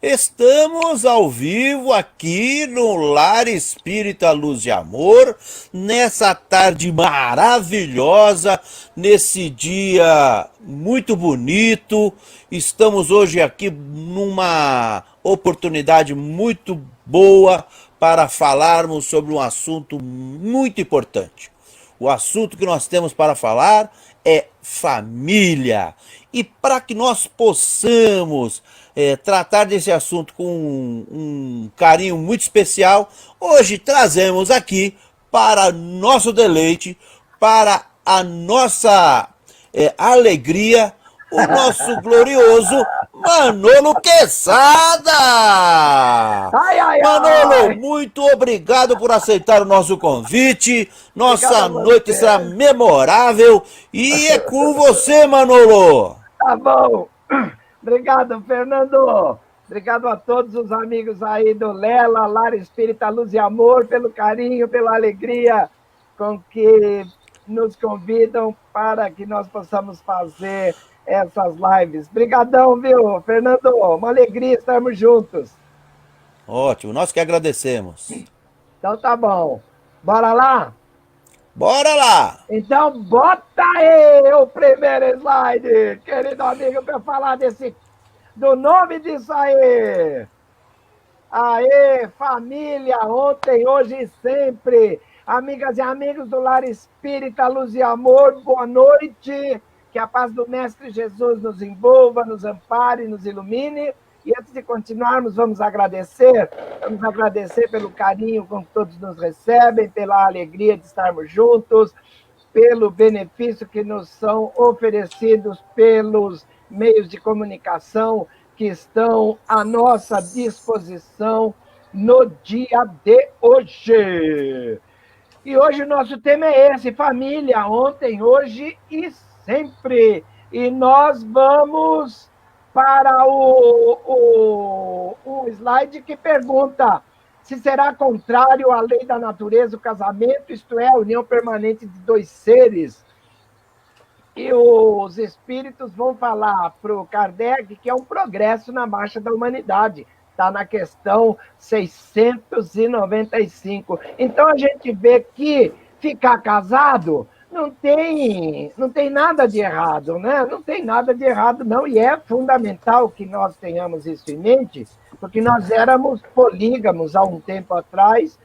Estamos ao vivo aqui no Lar Espírita Luz e Amor, nessa tarde maravilhosa, nesse dia muito bonito. Estamos hoje aqui numa oportunidade muito boa para falarmos sobre um assunto muito importante. O assunto que nós temos para falar é família. E para que nós possamos tratar desse assunto com um carinho muito especial, hoje trazemos aqui para nosso deleite, para a nossa alegria, o nosso glorioso Manolo Quesada! Ai, ai, Manolo, ai! muito obrigado por aceitar o nosso convite. Obrigado Nossa a noite será você. memorável e é com você, Manolo. Tá bom. Obrigado, Fernando. Obrigado a todos os amigos aí do Lela, Lar Espírita Luz e Amor, pelo carinho, pela alegria com que nos convidam para que nós possamos fazer essas lives. Obrigadão, viu, Fernando? Uma alegria estarmos juntos. Ótimo, nós que agradecemos. Então tá bom. Bora lá? Bora lá! Então, bota aí o primeiro slide, querido amigo, para falar do nome disso aí. Aê, família, ontem, hoje e sempre. Amigas e amigos do Lar Espírita, Luz e Amor, boa noite. Que a paz do Mestre Jesus nos envolva, nos ampare, nos ilumine. E antes de continuarmos, vamos agradecer pelo carinho com que todos nos recebem, pela alegria de estarmos juntos, pelo benefício que nos são oferecidos pelos meios de comunicação que estão à nossa disposição no dia de hoje. E hoje o nosso tema é esse, família, ontem, hoje e sempre. E nós vamos para o slide que pergunta se será contrário à lei da natureza o casamento, isto é, a união permanente de dois seres. E os espíritos vão falar para o Kardec que é um progresso na marcha da humanidade. Está na questão 695. Então, a gente vê que ficar casado não tem nada de errado, né? Não tem nada de errado, não. E é fundamental que nós tenhamos isso em mente, porque nós éramos polígamos há um tempo atrás,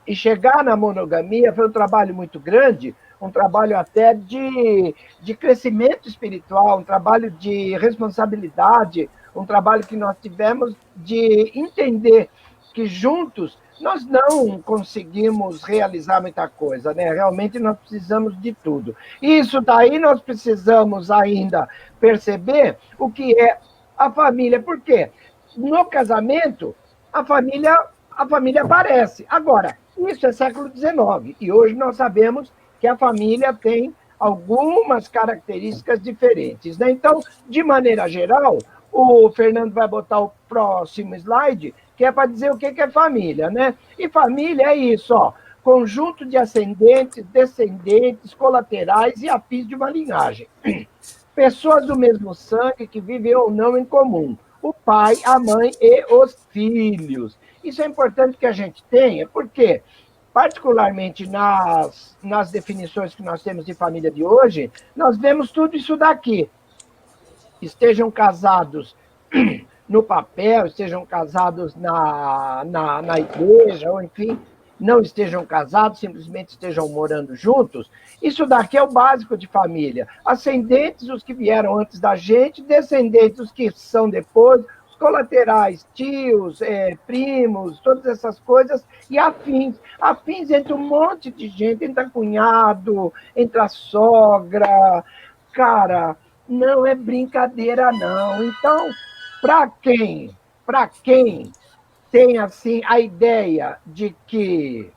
e chegar na monogamia foi um trabalho muito grande, um trabalho até de crescimento espiritual, um trabalho de responsabilidade, um trabalho que nós tivemos de entender que juntos nós não conseguimos realizar muita coisa, né? Realmente nós precisamos de tudo. Isso daí nós precisamos ainda perceber o que é a família. Por quê? No casamento, a família aparece. Agora, isso é século XIX, e hoje nós sabemos que a família tem algumas características diferentes, né? Então, de maneira geral, o Fernando vai botar o próximo slide, que é para dizer o que é família, né? E família é isso, ó, conjunto de ascendentes, descendentes, colaterais e afins de uma linhagem. Pessoas do mesmo sangue que vivem ou não em comum. O pai, a mãe e os filhos. Isso é importante que a gente tenha, porque, particularmente nas definições que nós temos de família de hoje, nós vemos tudo isso daqui. Estejam casados no papel, estejam casados na igreja, ou enfim, não estejam casados, simplesmente estejam morando juntos. Isso daqui é o básico de família. Ascendentes, os que vieram antes da gente, descendentes, os que são depois, os colaterais, tios, primos, todas essas coisas, e afins. Afins entre um monte de gente, entre cunhado, entre a sogra. Cara, não é brincadeira, não. Então, para quem tem assim a ideia de que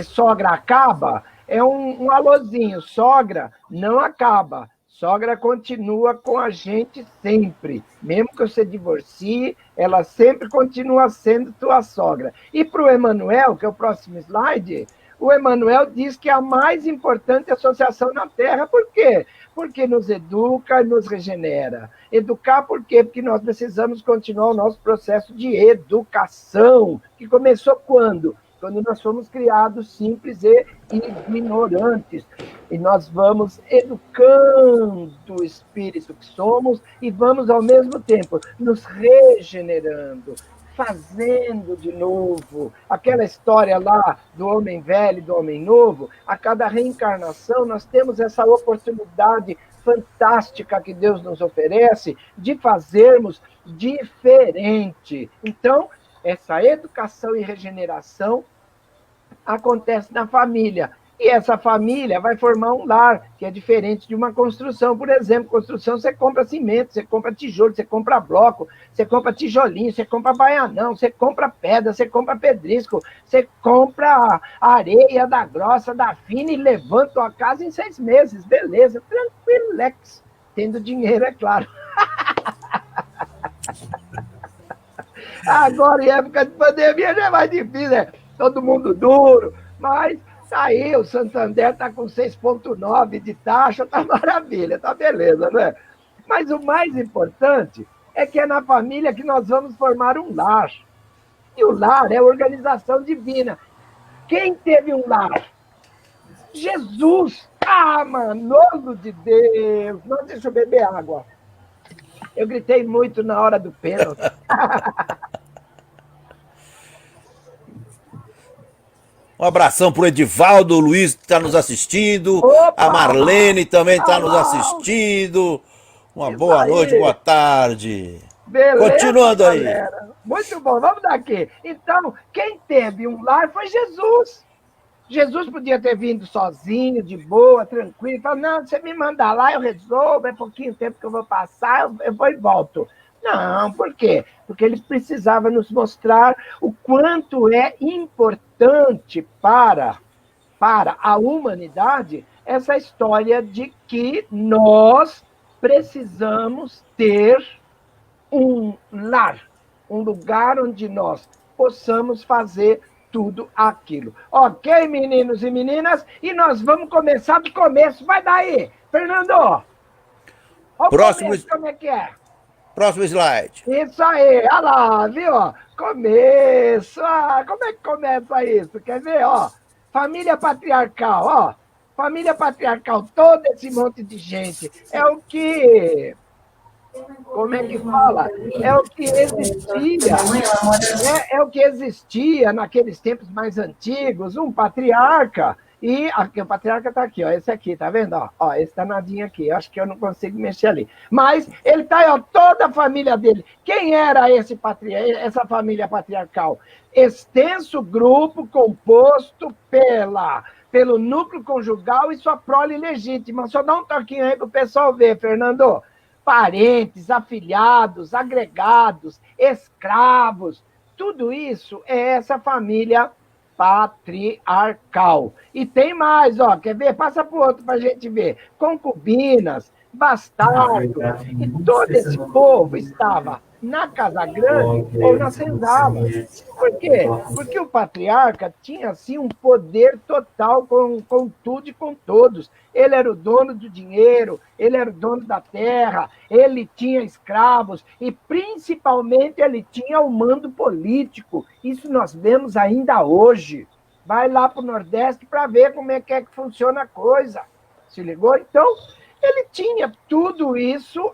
sogra acaba, é um alôzinho. Sogra não acaba. Sogra continua com a gente sempre. Mesmo que você divorcie, ela sempre continua sendo tua sogra. E para o Emmanuel, que é o próximo slide, o Emmanuel diz que é a mais importante associação na Terra. Por quê? porque nos educa e nos regenera. Educar por quê? Porque nós precisamos continuar o nosso processo de educação, que começou quando? Quando nós fomos criados simples e ignorantes. E nós vamos educando o espírito que somos e vamos, ao mesmo tempo, nos regenerando, fazendo de novo. Aquela história lá do homem velho e do homem novo, a cada reencarnação nós temos essa oportunidade fantástica que Deus nos oferece de fazermos diferente. Então, essa educação e regeneração acontece na família. E essa família vai formar um lar, que é diferente de uma construção. Por exemplo, construção, você compra cimento, você compra tijolo, você compra bloco, você compra tijolinho, você compra baianão, você compra pedra, você compra pedrisco, você compra areia da grossa, da fina e levanta a casa em 6 meses. Beleza, tranquilex. Tendo dinheiro, é claro. Agora, em época de pandemia, já é mais difícil, né? Todo mundo duro, mas tá aí, o Santander está com 6,9 de taxa, tá maravilha, tá beleza, né? Mas o mais importante é que é na família que nós vamos formar um lar. E o lar é a organização divina. Quem teve um lar? Jesus! Ah, Manolo de Deus! Não, deixa eu beber água. Eu gritei muito na hora do pênalti. Um abração pro Edivaldo Luiz, que está nos assistindo. Opa! A Marlene também está nos assistindo. Uma boa noite, boa tarde. Beleza, continuando aí. galera. Muito bom, vamos daqui. Então, quem teve um lar foi Jesus. Jesus podia ter vindo sozinho, de boa, tranquilo. Falou, não, você me manda lá, eu resolvo, é pouquinho tempo que eu vou passar, eu vou e volto. Não, por quê? Porque ele precisava nos mostrar o quanto é importante para a humanidade essa história de que nós precisamos ter um lar, um lugar onde nós possamos fazer tudo aquilo. Ok, meninos e meninas? E nós vamos começar do começo. Vai daí, Fernando! Próximo, começo, como é que é? Próximo slide. Isso aí, olha lá, viu? Começo. Como é que começa isso? Quer ver? Ó, família patriarcal, ó. Família patriarcal, todo esse monte de gente. É o que... Como é que fala? É o que existia. É o que existia naqueles tempos mais antigos, um patriarca. E aqui, o patriarca está aqui, ó, esse aqui, tá vendo? Ó, esse danadinho aqui, acho que eu não consigo mexer ali. Mas ele está aí, ó, toda a família dele. Quem era essa família patriarcal? Extenso grupo composto pelo núcleo conjugal e sua prole legítima. Só dá um toquinho aí para o pessoal ver, Fernando. Parentes, afilhados, agregados, escravos, tudo isso é essa família patriarcal. E tem mais, ó, quer ver? Passa para o outro para a gente ver. Concubinas, bastardo, e todo esse povo estava na Casa Grande ou na senzala. Por quê? Porque o patriarca tinha, assim, um poder total com tudo e com todos. Ele era o dono do dinheiro, ele era o dono da terra, ele tinha escravos e, principalmente, ele tinha o mando político. Isso nós vemos ainda hoje. Vai lá para o Nordeste para ver como é que funciona a coisa. Se ligou? Então, ele tinha tudo isso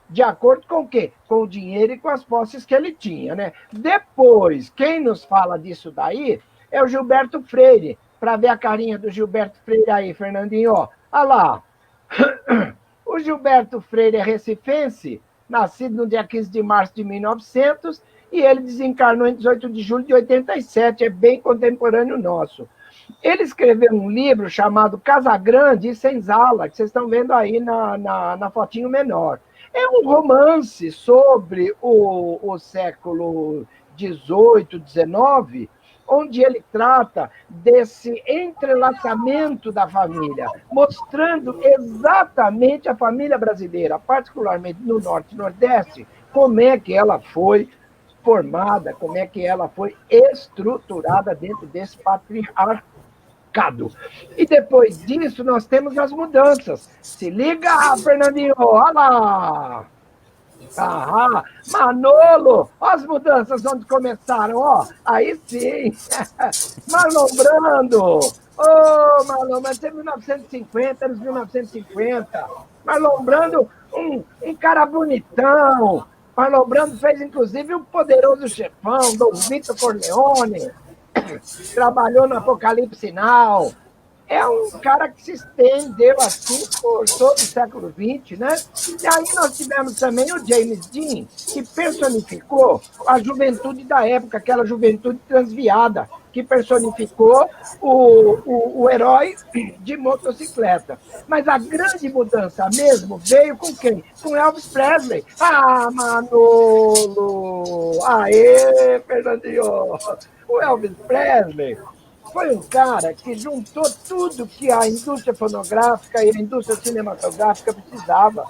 de acordo com o quê? Com o dinheiro e com as posses que ele tinha, né? Depois, quem nos fala disso daí é o Gilberto Freire. Para ver a carinha do Gilberto Freire aí, Fernandinho, ó. Olha lá. O Gilberto Freire é recifense, nascido no dia 15 de março de 1900, e ele desencarnou em 18 de julho de 87, é bem contemporâneo nosso. Ele escreveu um livro chamado Casagrande e Senzala, que vocês estão vendo aí na fotinho menor. É um romance sobre o século XVIII, XIX, onde ele trata desse entrelaçamento da família, mostrando exatamente a família brasileira, particularmente no Norte e Nordeste, como é que ela foi formada, como é que ela foi estruturada dentro desse patriarcado. colocado. E depois disso, nós temos as mudanças. Se liga, Fernandinho, olha lá! Ah, Manolo, ó as mudanças onde começaram, ó, aí sim, Marlon Brando, ô Marlon, mas é 1950, anos 1950, Marlon Brando, um cara bonitão, Marlon Brando fez inclusive o Poderoso Chefão, Dom Vito Corleone, trabalhou no Apocalipse Now, é um cara que se estendeu assim por todo o século XX, né? E aí nós tivemos também o James Dean, que personificou a juventude da época, aquela juventude transviada, que personificou o herói de motocicleta. Mas a grande mudança mesmo veio com quem? Com Elvis Presley. Ah, Manolo! Aê, Fernandinho! O Elvis Presley foi um cara que juntou tudo que a indústria fonográfica e a indústria cinematográfica precisava.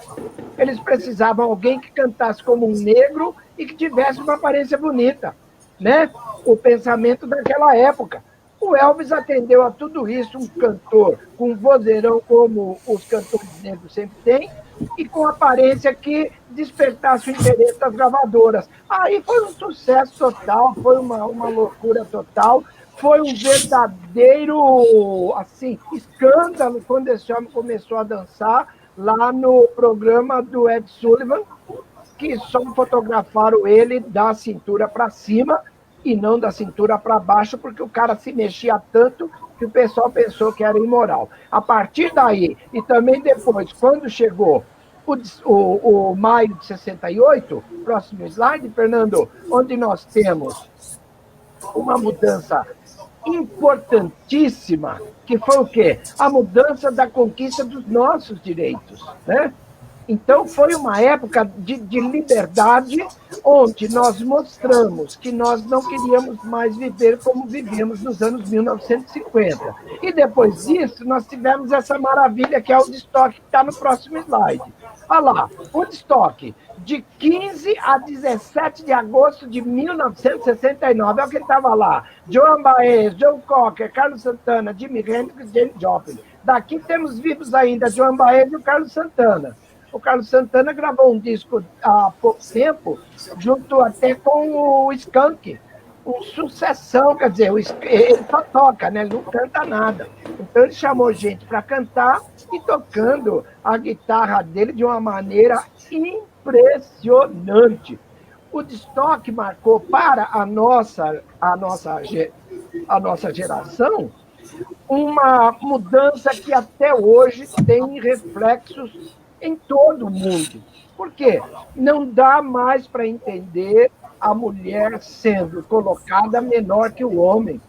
Eles precisavam de alguém que cantasse como um negro e que tivesse uma aparência bonita, né? O pensamento daquela época. O Elvis atendeu a tudo isso, um cantor com um vozeirão como os cantores negros sempre têm, e com aparência que despertasse o interesse das gravadoras. Aí foi um sucesso total, foi uma loucura total, foi um verdadeiro assim, escândalo quando esse homem começou a dançar lá no programa do Ed Sullivan, que só fotografaram ele da cintura para cima e não da cintura para baixo, porque o cara se mexia tanto que o pessoal pensou que era imoral. A partir daí, e também depois, quando chegou o maio de 68, próximo slide, Fernando, onde nós temos uma mudança importantíssima, que foi o quê? A mudança da conquista dos nossos direitos, né? Então, foi uma época de liberdade, onde nós mostramos que nós não queríamos mais viver como vivíamos nos anos 1950. E depois disso, nós tivemos essa maravilha que é o Woodstock, que está no próximo slide. Olha lá, o Woodstock, de 15 a 17 de agosto de 1969, é o que estava lá. Joan Baez, Joe Cocker, Carlos Santana, Jimi Hendrix e Janis Joplin. Daqui temos vivos ainda Joan Baez e o Carlos Santana. O Carlos Santana gravou um disco há pouco tempo, junto até com o Skank, uma sucessão, quer dizer, ele só toca, né? Ele não canta nada. Então ele chamou gente para cantar e tocando a guitarra dele de uma maneira impressionante. O Woodstock marcou para a nossa geração uma mudança que até hoje tem reflexos em todo o mundo. Por quê? Não dá mais para entender a mulher sendo colocada menor que o homem.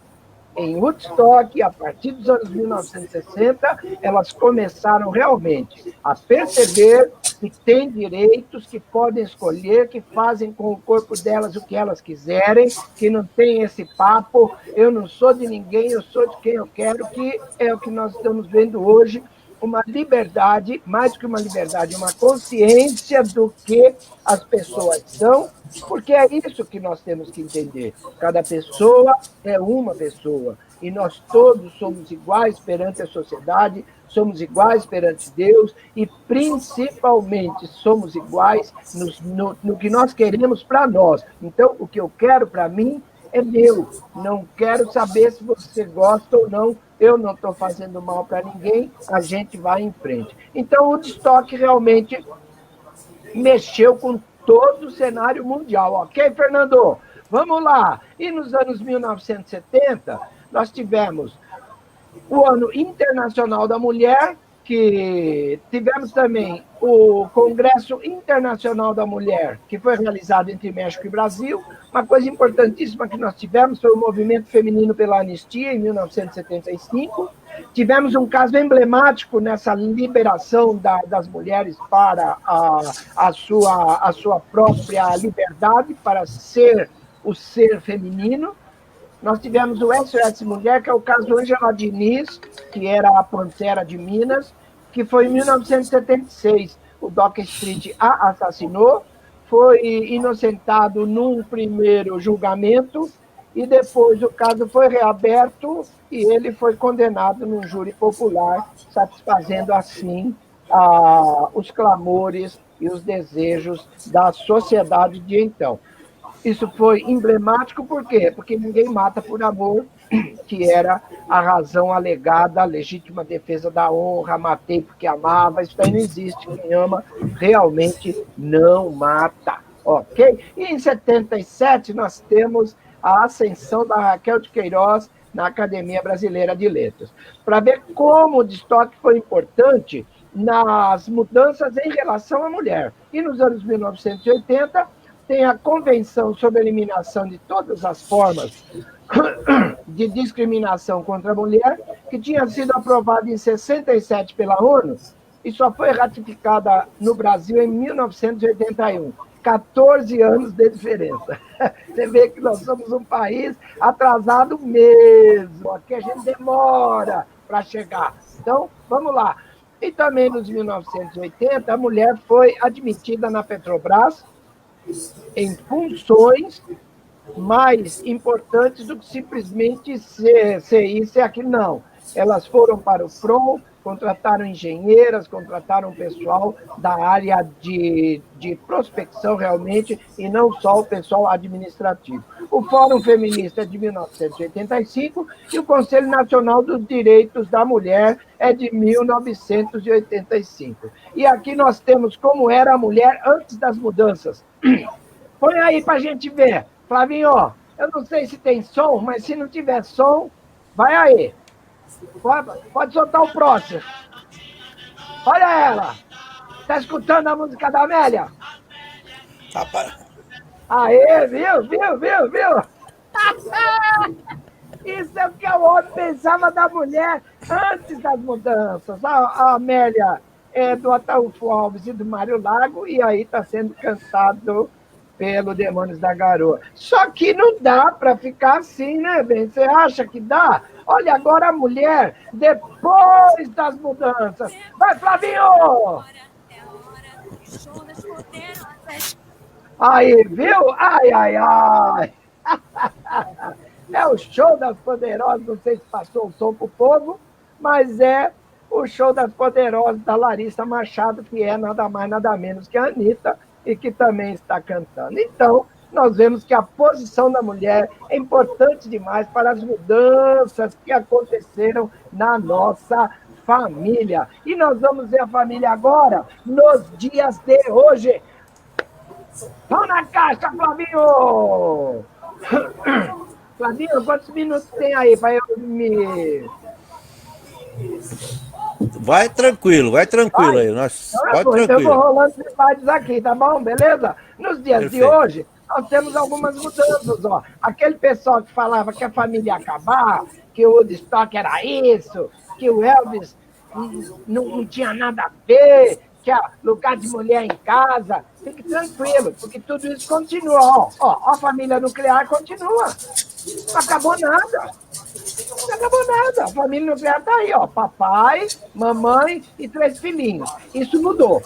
Em Woodstock, a partir dos anos 1960, elas começaram realmente a perceber que têm direitos, que podem escolher, que fazem com o corpo delas o que elas quiserem, que não tem esse papo, eu não sou de ninguém, eu sou de quem eu quero, que é o que nós estamos vendo hoje, uma liberdade, mais que uma liberdade, uma consciência do que as pessoas são, porque é isso que nós temos que entender. Cada pessoa é uma pessoa, e nós todos somos iguais perante a sociedade, somos iguais perante Deus, e principalmente somos iguais no que nós queremos para nós. Então, o que eu quero para mim é meu, não quero saber se você gosta ou não, eu não estou fazendo mal para ninguém, a gente vai em frente. Então, o Woodstock realmente mexeu com todo o cenário mundial. Ok, Fernando? Vamos lá. E nos anos 1970, nós tivemos o Ano Internacional da Mulher, que tivemos também o Congresso Internacional da Mulher, que foi realizado entre México e Brasil. Uma coisa importantíssima que nós tivemos foi o Movimento Feminino pela Anistia, em 1975. Tivemos um caso emblemático nessa liberação das mulheres para a sua própria liberdade, para ser o ser feminino. Nós tivemos o SOS Mulher, que é o caso Ângela Diniz, que era a Pantera de Minas, que foi em 1976. O Doc Street a assassinou, foi inocentado num primeiro julgamento e depois o caso foi reaberto e ele foi condenado num júri popular, satisfazendo assim os clamores e os desejos da sociedade de então. Isso foi emblemático, por quê? Porque ninguém mata por amor, que era a razão alegada, a legítima defesa da honra, matei porque amava, isso aí não existe, quem ama realmente não mata, ok? E em 77 nós temos a ascensão da Raquel de Queiroz na Academia Brasileira de Letras, para ver como o destoque foi importante nas mudanças em relação à mulher. E nos anos 1980, tem a Convenção sobre a Eliminação de Todas as Formas de Discriminação contra a Mulher, que tinha sido aprovada em 67 pela ONU e só foi ratificada no Brasil em 1981. 14 anos de diferença. Você vê que nós somos um país atrasado mesmo, aqui a gente demora para chegar. Então, vamos lá. E também nos 1980, a mulher foi admitida na Petrobras em funções mais importantes do que simplesmente ser isso e aquilo, não. Elas foram para o front, contrataram engenheiras, contrataram pessoal da área de prospecção, realmente, e não só o pessoal administrativo. O Fórum Feminista é de 1985 e o Conselho Nacional dos Direitos da Mulher é de 1985. E aqui nós temos como era a mulher antes das mudanças. Põe aí para a gente ver. Flavinho, eu não sei se tem som, mas se não tiver som, vai aí. Pode soltar o próximo. Olha ela. Tá escutando a música da Amélia? Aê, viu? Isso é o que o homem pensava da mulher antes das mudanças. A Amélia é do Ataúfo Alves e do Mário Lago, e aí está sendo cantado pelo Demônios da Garoa. Só que não dá para ficar assim, né, bem? Você acha que dá? Olha, agora a mulher, depois das mudanças. Vai, Flavinho! Aí, viu? Ai. É o show das poderosas, não sei se passou o som pro povo, mas é o show das poderosas da Larissa Machado, que é nada mais, nada menos que a Anitta, e que também está cantando. Então, nós vemos que a posição da mulher é importante demais para as mudanças que aconteceram na nossa família. E nós vamos ver a família agora, nos dias de hoje. Vamos na caixa, Flavinho! Flavinho, quantos minutos tem aí para eu me... Vai tranquilo aí. Pode tranquilo. Eu vou rolando os slides aqui, tá bom? Beleza? Nos dias Perfeito. de hoje, nós temos algumas mudanças. Ó. Aquele pessoal que falava que a família ia acabar, que o Woodstock era isso, que o Elvis não tinha nada a ver, que é lugar de mulher em casa, fique tranquilo, porque tudo isso continua. Ó, a família nuclear continua. Não acabou nada. Não acabou nada. A família nuclear está aí, ó. Papai, mamãe e 3 filhinhos. Isso mudou.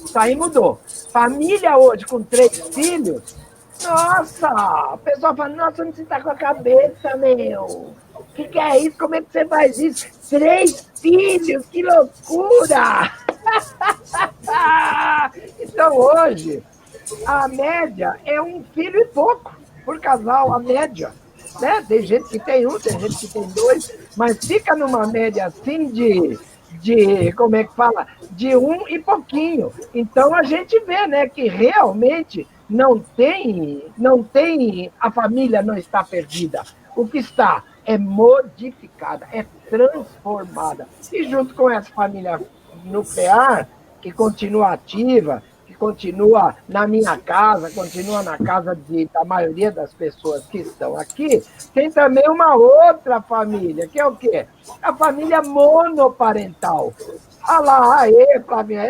Isso aí mudou. Família hoje com 3 filhos, nossa! O pessoal fala, nossa, onde você está com a cabeça, meu? O que é isso? Como é que você faz isso? 3 filhos, que loucura! Então hoje, a média é 1 filho e pouco por casal, a média. Né? Tem gente que tem 1, tem gente que tem 2, mas fica numa média assim como é que fala? De 1 e pouquinho. Então a gente vê, né, que realmente a família não está perdida. O que está é modificada, é transformada. E junto com essa família nuclear, que continua ativa, que continua na minha casa, continua na casa da maioria das pessoas que estão aqui, tem também uma outra família, que é o quê? A família monoparental. Olha lá, aí, Flavinho,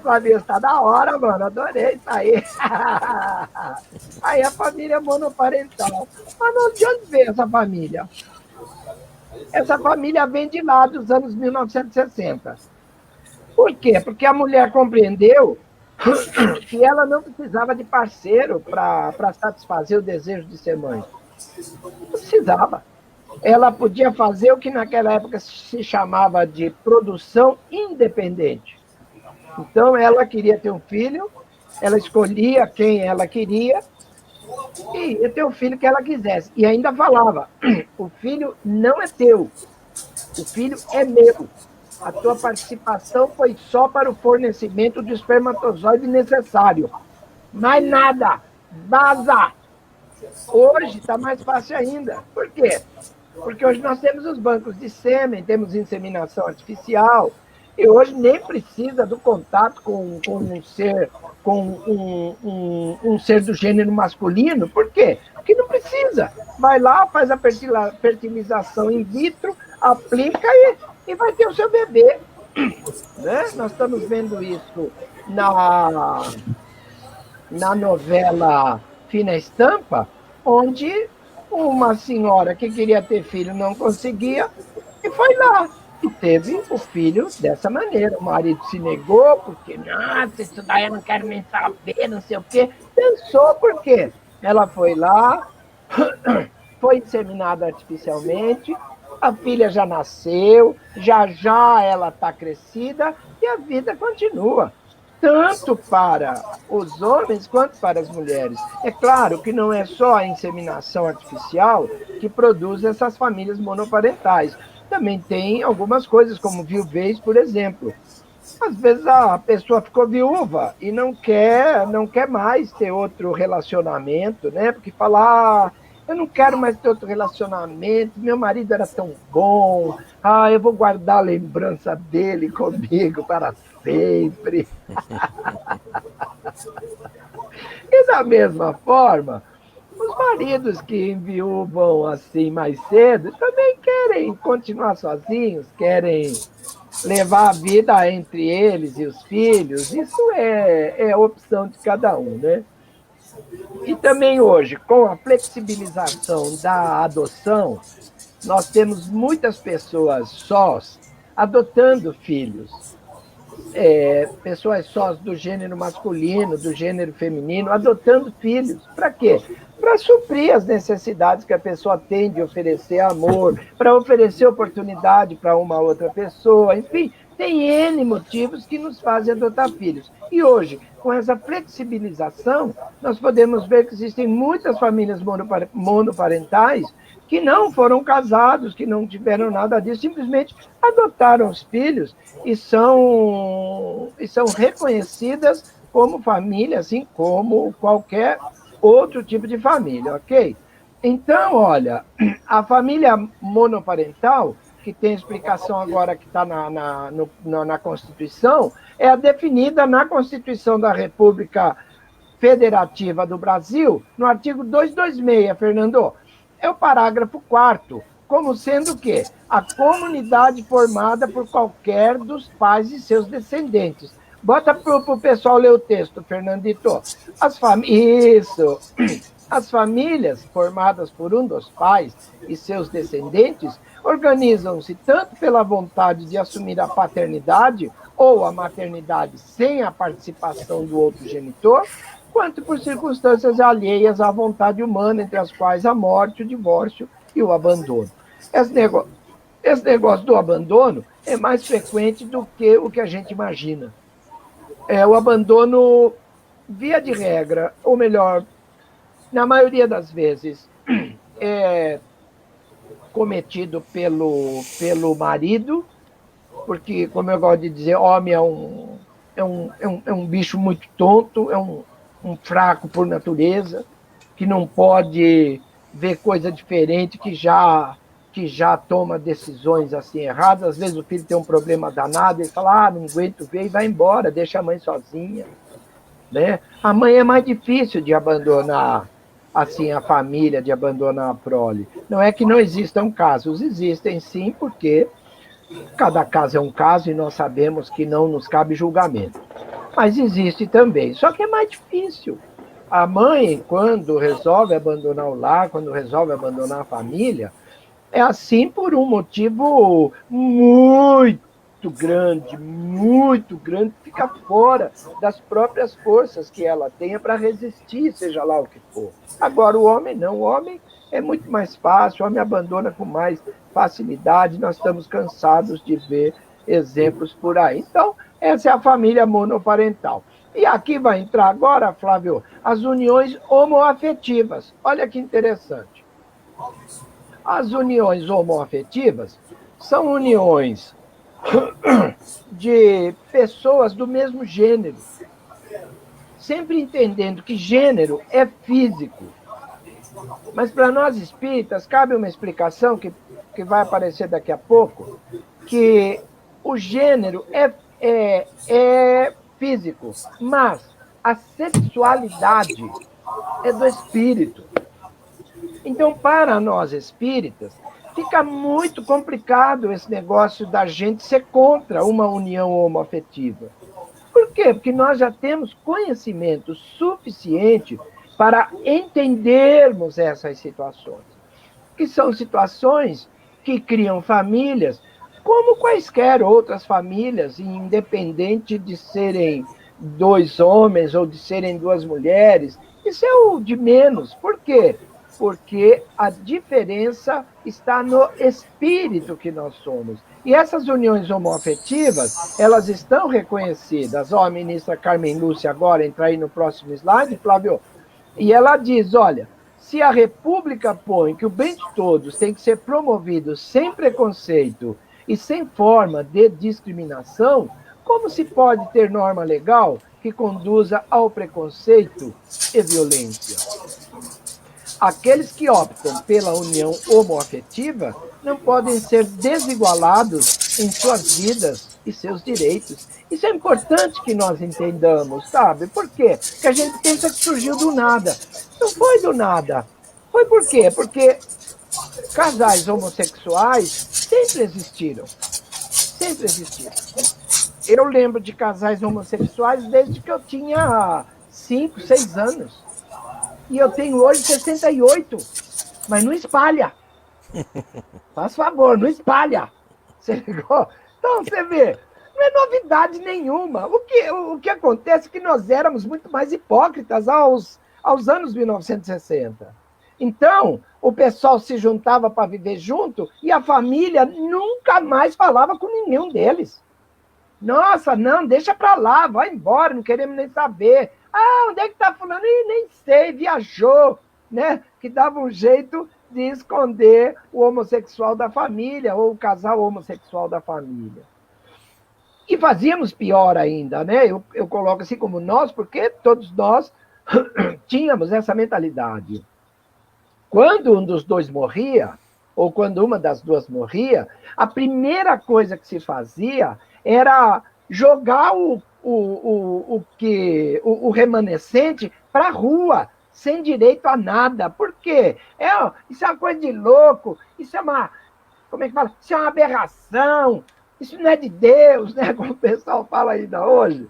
Flavinho, está da hora, mano, adorei isso aí. Aí a família monoparental. Mas de onde veio essa família? Essa família vem de lá dos anos 1960. Por quê? Porque a mulher compreendeu que ela não precisava de parceiro para satisfazer o desejo de ser mãe. Não precisava. Ela podia fazer o que naquela época se chamava de produção independente. Então, ela queria ter um filho, ela escolhia quem ela queria e ia ter o filho que ela quisesse. E ainda falava, o filho não é teu, o filho é meu. A tua participação foi só para o fornecimento do espermatozoide necessário. Mais nada. Vaza! Hoje está mais fácil ainda. Por quê? Porque hoje nós temos os bancos de sêmen, temos inseminação artificial, e hoje nem precisa do contato com um ser do gênero masculino. Por quê? Porque não precisa. Vai lá, faz a fertilização in vitro, aplica e vai ter o seu bebê. Né? Nós estamos vendo isso na novela Fina Estampa, onde uma senhora que queria ter filho não conseguia e foi lá e teve o filho dessa maneira. O marido se negou, porque, nossa, isso daí eu não quero nem saber, não sei o quê. Pensou por quê? Ela foi lá, foi inseminada artificialmente, a filha já nasceu, já ela está crescida e a vida continua. Tanto para os homens quanto para as mulheres. É claro que não é só a inseminação artificial que produz essas famílias monoparentais. Também tem algumas coisas, como viuvez, por exemplo. Às vezes a pessoa ficou viúva e não quer mais ter outro relacionamento, né? Porque fala, eu não quero mais ter outro relacionamento, meu marido era tão bom, eu vou guardar a lembrança dele comigo para sempre. E da mesma forma, os maridos que enviúvam assim mais cedo também querem continuar sozinhos, querem levar a vida entre eles e os filhos. Isso é opção de cada um, né? E também hoje, com a flexibilização da adoção, nós temos muitas pessoas sós adotando filhos. Pessoas sós do gênero masculino, do gênero feminino, adotando filhos. Para quê? Para suprir as necessidades que a pessoa tem de oferecer amor, para oferecer oportunidade para uma outra pessoa, enfim, tem N motivos que nos fazem adotar filhos. E hoje, com essa flexibilização, nós podemos ver que existem muitas famílias monoparentais que não foram casados, que não tiveram nada disso, simplesmente adotaram os filhos e são reconhecidas como família, assim como qualquer outro tipo de família, ok? Então, olha, a família monoparental, que tem explicação agora que está na Constituição, é definida na Constituição da República Federativa do Brasil, no artigo 226, Fernando. É o parágrafo 4º, como sendo o quê? A comunidade formada por qualquer dos pais e seus descendentes. Bota para o pessoal ler o texto, Fernandito. Isso. As famílias formadas por um dos pais e seus descendentes organizam-se tanto pela vontade de assumir a paternidade ou a maternidade sem a participação do outro genitor, quanto por circunstâncias alheias à vontade humana, entre as quais a morte, o divórcio e o abandono. Esse negócio do abandono é mais frequente do que o que a gente imagina. O abandono, via de regra, ou melhor, na maioria das vezes, é cometido pelo marido, porque, como eu gosto de dizer, homem é um bicho muito tonto, é um fraco por natureza, que não pode ver coisa diferente, que já toma decisões assim erradas. Às vezes o filho tem um problema danado, ele fala, não aguento ver, e vai embora, deixa a mãe sozinha. Né? A mãe é mais difícil de abandonar assim, a família, de abandonar a prole. Não é que não existam casos, existem sim, porque cada caso é um caso e nós sabemos que não nos cabe julgamento. Mas existe também, só que é mais difícil. A mãe, quando resolve abandonar o lar, quando resolve abandonar a família, é assim por um motivo muito muito grande, fica fora das próprias forças que ela tenha para resistir, seja lá o que for. Agora, o homem não, o homem é muito mais fácil, o homem abandona com mais facilidade, nós estamos cansados de ver exemplos por aí. Então, essa é a família monoparental. E aqui vai entrar agora, Flávio, as uniões homoafetivas. Olha que interessante. As uniões homoafetivas são uniões de pessoas do mesmo gênero, sempre entendendo que gênero é físico. Mas para nós espíritas, cabe uma explicação que vai aparecer daqui a pouco, que o gênero é físico, mas a sexualidade é do espírito. Então, para nós espíritas, fica muito complicado esse negócio da gente ser contra uma união homoafetiva. Por quê? Porque nós já temos conhecimento suficiente para entendermos essas situações, que são situações que criam famílias como quaisquer outras famílias, independente de serem 2 homens ou de serem 2 mulheres. Isso é o de menos. Por quê? Porque a diferença está no espírito que nós somos. E essas uniões homoafetivas, elas estão reconhecidas. Ó, a ministra Carmen Lúcia agora entra aí no próximo slide, Flávio, e ela diz, olha, se a República põe que o bem de todos tem que ser promovido sem preconceito e sem forma de discriminação, como se pode ter norma legal que conduza ao preconceito e violência? Aqueles que optam pela união homoafetiva não podem ser desigualados em suas vidas e seus direitos. Isso é importante que nós entendamos, sabe? Por quê? Porque a gente pensa que surgiu do nada. Não foi do nada. Foi por quê? Porque casais homossexuais sempre existiram. Sempre existiram. Eu lembro de casais homossexuais desde que eu tinha 5, 6 anos. E eu tenho hoje 68, mas não espalha. Faz favor, não espalha. Você ligou? Então, você vê, não é novidade nenhuma. O que acontece é que nós éramos muito mais hipócritas aos anos 1960. Então, o pessoal se juntava para viver junto e a família nunca mais falava com nenhum deles. Nossa, não, deixa para lá, vai embora, não queremos nem saber. Ah, onde é que está fulano? Ih, nem sei, viajou, né? Que dava um jeito de esconder o homossexual da família ou o casal homossexual da família. E fazíamos pior ainda, né? Eu coloco assim como nós, porque todos nós tínhamos essa mentalidade. Quando um dos dois morria, ou quando uma das duas morria, a primeira coisa que se fazia era jogar o remanescente para a rua, sem direito a nada. Por quê? Isso é uma coisa de louco, isso é uma, como é que fala? Isso é uma aberração, isso não é de Deus, né? Como o pessoal fala ainda hoje.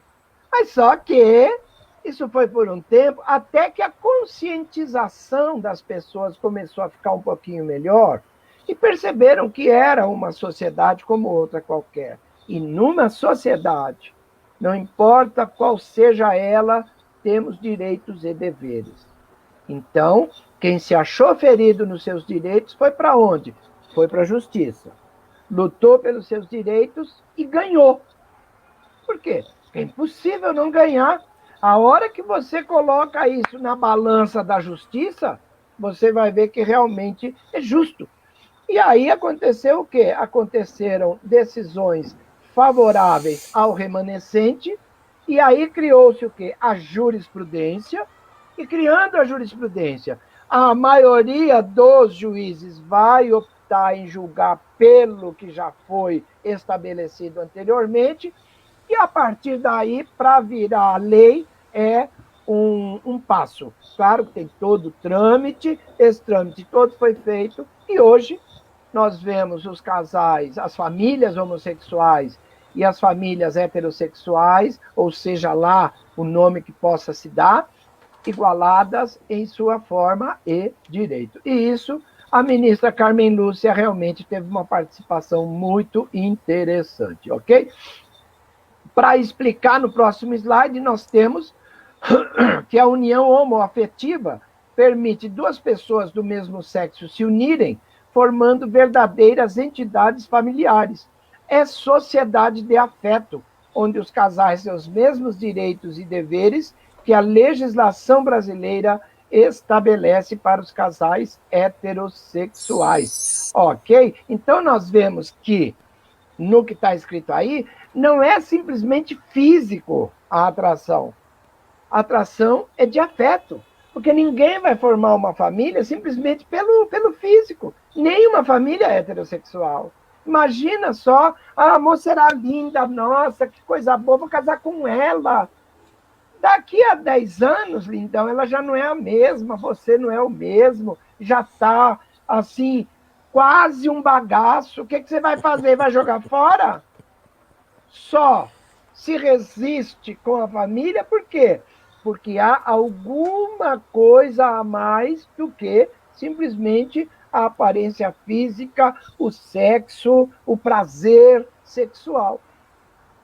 Mas só que isso foi por um tempo, até que a conscientização das pessoas começou a ficar um pouquinho melhor e perceberam que era uma sociedade como outra qualquer. E numa sociedade, não importa qual seja ela, temos direitos e deveres. Então, quem se achou ferido nos seus direitos foi para onde? Foi para a justiça. Lutou pelos seus direitos e ganhou. Por quê? Porque é impossível não ganhar. A hora que você coloca isso na balança da justiça, você vai ver que realmente é justo. E aí aconteceu o quê? Aconteceram decisões favoráveis ao remanescente, e aí criou-se o quê? A jurisprudência, e criando a jurisprudência, a maioria dos juízes vai optar em julgar pelo que já foi estabelecido anteriormente, e a partir daí, para virar lei, é um passo. Claro que tem todo o trâmite, esse trâmite todo foi feito, e hoje nós vemos os casais, as famílias homossexuais e as famílias heterossexuais, ou seja lá o nome que possa se dar, igualadas em sua forma e direito. E isso a ministra Carmen Lúcia realmente teve uma participação muito interessante, ok? Para explicar no próximo slide, nós temos que a união homoafetiva permite duas pessoas do mesmo sexo se unirem, formando verdadeiras entidades familiares. É sociedade de afeto, onde os casais têm os mesmos direitos e deveres que a legislação brasileira estabelece para os casais heterossexuais. Ok? Então, nós vemos que, no que está escrito aí, não é simplesmente físico a atração. A atração é de afeto, porque ninguém vai formar uma família simplesmente pelo físico, nem uma família heterossexual. Imagina só, a moça era linda, nossa, que coisa boa, vou casar com ela. Daqui a 10 anos, lindão, ela já não é a mesma, você não é o mesmo, já está, assim, quase um bagaço. O que você vai fazer? Vai jogar fora? Só se resiste com a família, por quê? Porque há alguma coisa a mais do que simplesmente a aparência física, o sexo, o prazer sexual.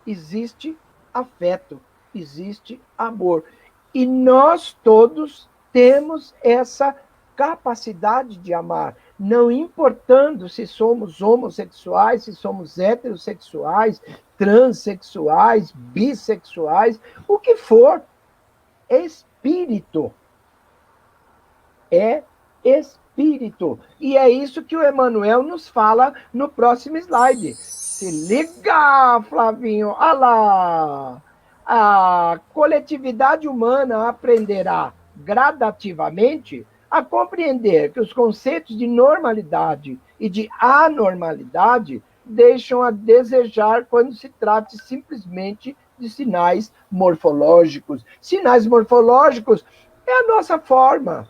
Existe afeto, existe amor. E nós todos temos essa capacidade de amar, não importando se somos homossexuais, se somos heterossexuais, transexuais, bissexuais, o que for. É espírito. É espírito. E é isso que o Emmanuel nos fala no próximo slide. Se liga, Flavinho. Olha lá. A coletividade humana aprenderá gradativamente a compreender que os conceitos de normalidade e de anormalidade deixam a desejar quando se trata simplesmente de sinais morfológicos. Sinais morfológicos é a nossa forma.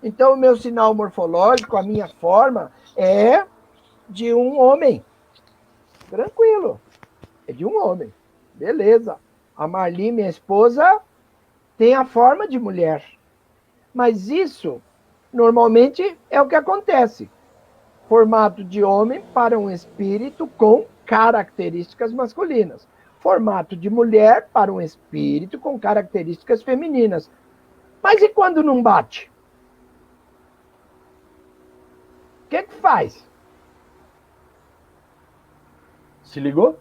Então, o meu sinal morfológico, a minha forma, é de um homem. Tranquilo. É de um homem. Beleza. A Marli, minha esposa, tem a forma de mulher. Mas isso, normalmente, é o que acontece. Formato de homem para um espírito com características masculinas. Formato de mulher para um espírito com características femininas. Mas e quando não bate? O que faz? Se ligou?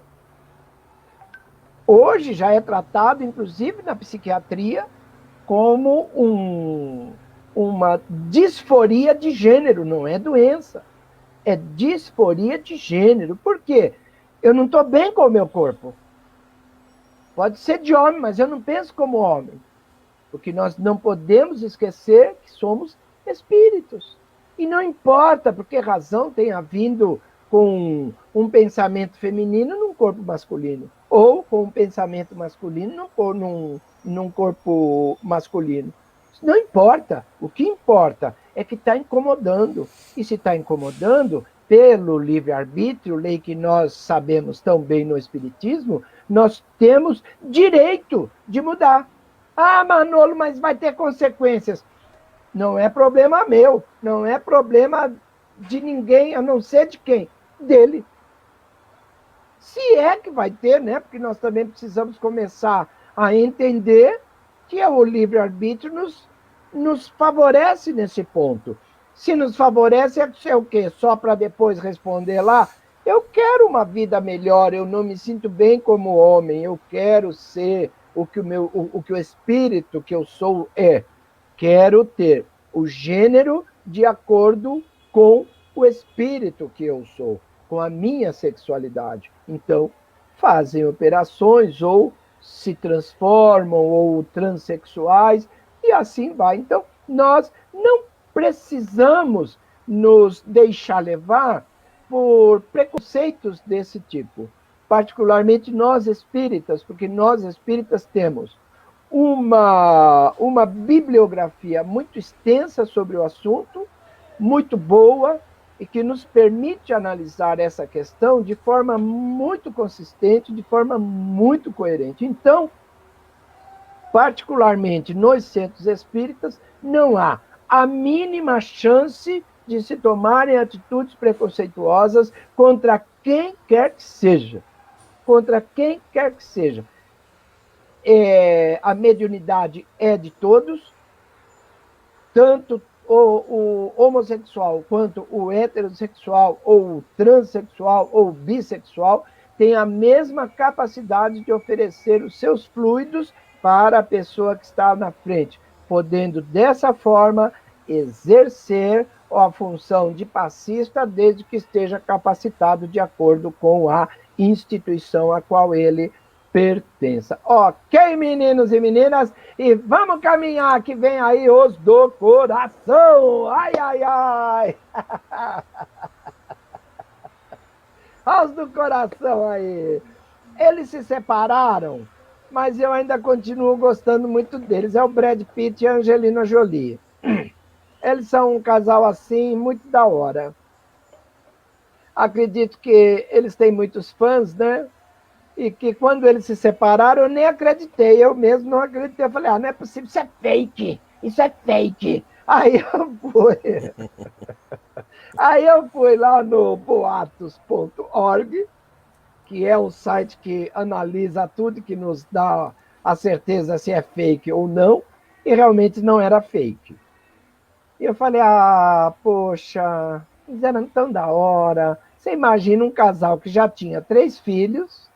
Hoje já é tratado, inclusive na psiquiatria, como uma disforia de gênero, não é doença. É disforia de gênero. Por quê? Eu não estou bem com o meu corpo. Pode ser de homem, mas eu não penso como homem. Porque nós não podemos esquecer que somos espíritos. E não importa por que razão tenha vindo com um pensamento feminino num corpo masculino, ou com um pensamento masculino num corpo masculino. Não importa. O que importa é que está incomodando. E se está incomodando, pelo livre-arbítrio, lei que nós sabemos tão bem no Espiritismo, nós temos direito de mudar. Ah, Manolo, mas vai ter consequências. Não é problema meu, não é problema de ninguém, a não ser de quem? Dele. Se é que vai ter, né? Porque nós também precisamos começar a entender que o livre-arbítrio nos favorece nesse ponto. Se nos favorece, é o quê? Só para depois responder lá? Eu quero uma vida melhor, eu não me sinto bem como homem, eu quero ser o que o espírito que eu sou é. Quero ter o gênero de acordo com o espírito que eu sou, com a minha sexualidade. Então, fazem operações ou se transformam ou transexuais e assim vai. Então, nós não precisamos nos deixar levar por preconceitos desse tipo, particularmente nós espíritas, porque nós espíritas temos uma bibliografia muito extensa sobre o assunto, muito boa, e que nos permite analisar essa questão de forma muito consistente, de forma muito coerente. Então, particularmente nos centros espíritas, não há a mínima chance de se tomarem atitudes preconceituosas contra quem quer que seja. Contra quem quer que seja. A mediunidade é de todos, tanto o homossexual quanto o heterossexual, ou o transexual, ou o bissexual, tem a mesma capacidade de oferecer os seus fluidos para a pessoa que está na frente, podendo, dessa forma, exercer a função de passista, desde que esteja capacitado de acordo com a instituição a qual ele pertença. Ok, meninos e meninas, e vamos caminhar, que vem aí os do coração. Ai, ai, ai. Os do coração aí. Eles se separaram, mas eu ainda continuo gostando muito deles. É o Brad Pitt e a Angelina Jolie. Eles são um casal assim, muito da hora. Acredito que eles têm muitos fãs, né? E que quando eles se separaram, eu nem acreditei, eu mesmo não acreditei. Eu falei, não é possível, isso é fake, isso é fake. Aí eu fui lá no boatos.org, que é um site que analisa tudo, que nos dá a certeza se é fake ou não, e realmente não era fake. E eu falei, poxa, eles eram tão da hora. Você imagina um casal que já tinha 3 filhos,